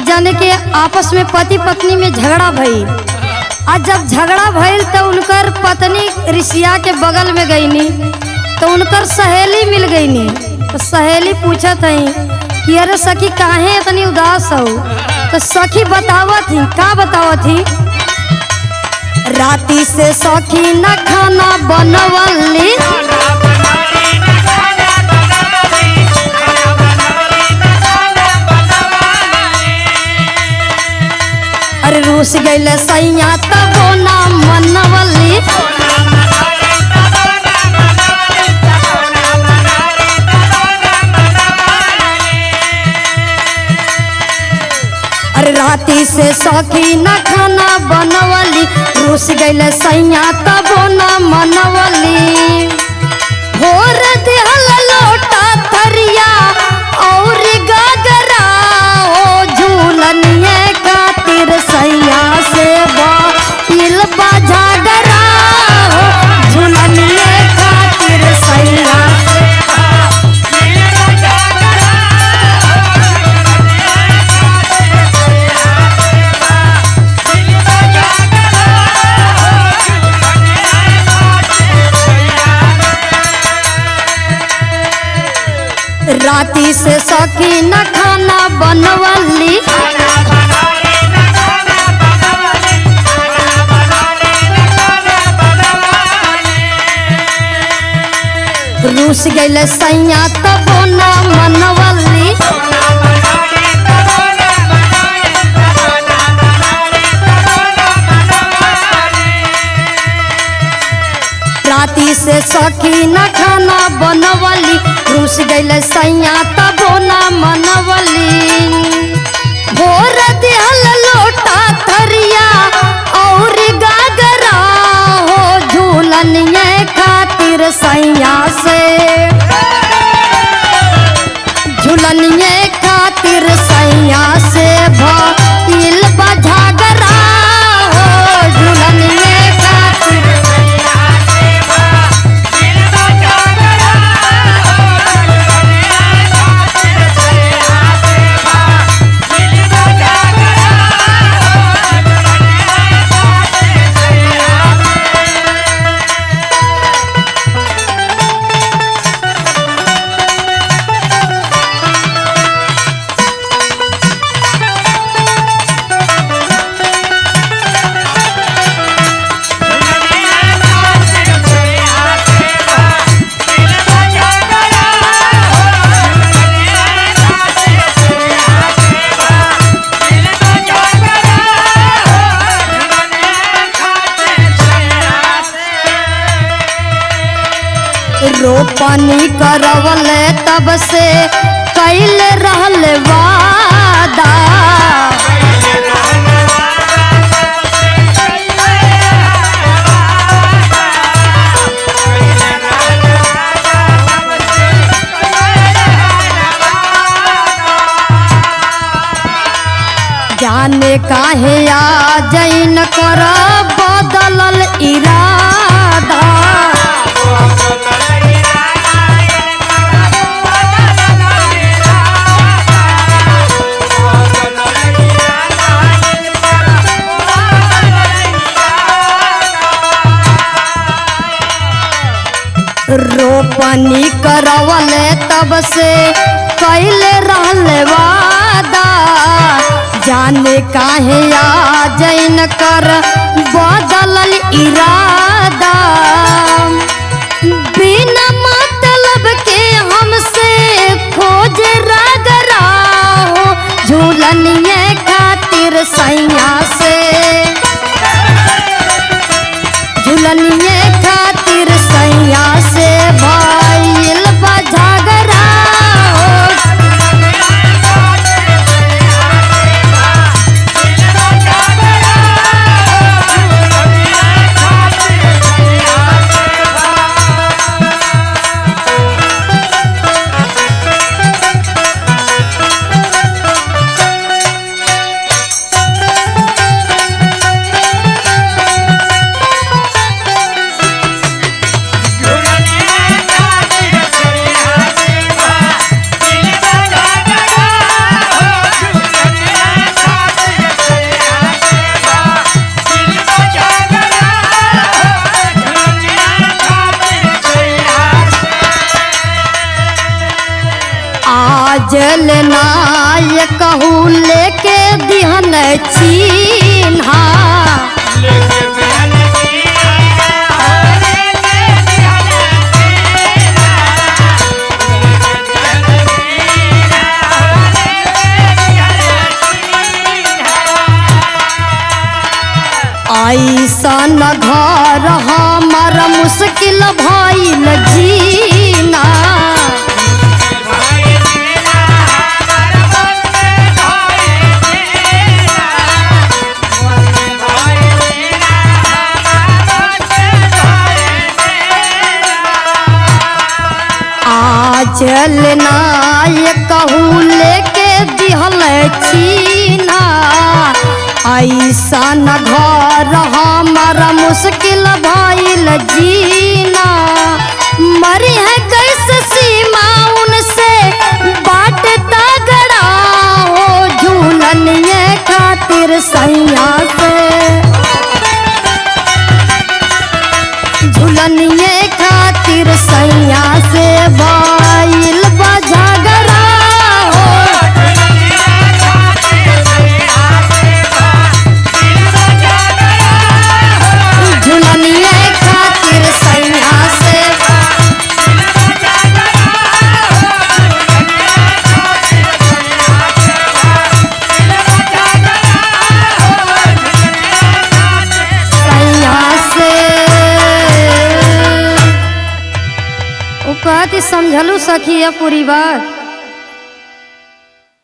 जाने के आपस में पति पत्नी में झगड़ा भई। आज जब झगड़ा भइल तो उनकर पत्नी ऋषिया के बगल में गईनी तो उनकर सहेली मिल गईनी। तो सहेली पूछत हई कि अरे सखी काहे इतनी उदास हो? तो सखी बतावत ही का बतावत ही, राती से सखी न खाना बनवली, अरे रूस गईल सैया तबो ना मनवली, अरे राती से सखी न खाना बनवली, रूस गईल सैया तबो ना मनवली। भोर दिहल लोटा थरिया और गागरा हो, झूलनिए खातिर सैया से बाइल बाझागरा हो, झूलनिए खातिर सैया से राती से सखी न खाना बनवली, रूस गईल सैया तबो ना मनवली। राती से सखी न खाना बनवली, रूस गईल सैया तबो ना मनवली। भोर दिहल लोटा थरिया और गागरा हो, झूलनिए खातिर सैया से, झूलनिए खातिर सैया से भइल बाझागरा हो, झूलनिए खातिर रोपनी करवले तब से कैल रहल वादा, जाने काहे आ जैन कर बदलल इरादा, रोपनी करवले तब से कैल रहल वादा, जाने काहे आ जैन कर बदलल इरादा। बिना मतलब के हमसे खोज रागरा हो, झूलनिए खातिर सैया से, झूलनिए खातिर सैया से भइल बाझागरा हो, कहू लेके दिहन चीन्हा। ऐसन घर हमार मुश्किल भइल जीना। चलना ये कहू लेके दिहल चीना। ऐसा न घर हमारा मुश्किल भइल जीना। मरी है कैसे सीमा उनसे बाट तगड़ा हो। झूलनिए खातिर सैया से, झूलनिए खातिर सैया से भइल बा झगड़ा हो। झूलनिए खातिर सैया से, सैया से। कहती समझलू सखी है पूरी बात।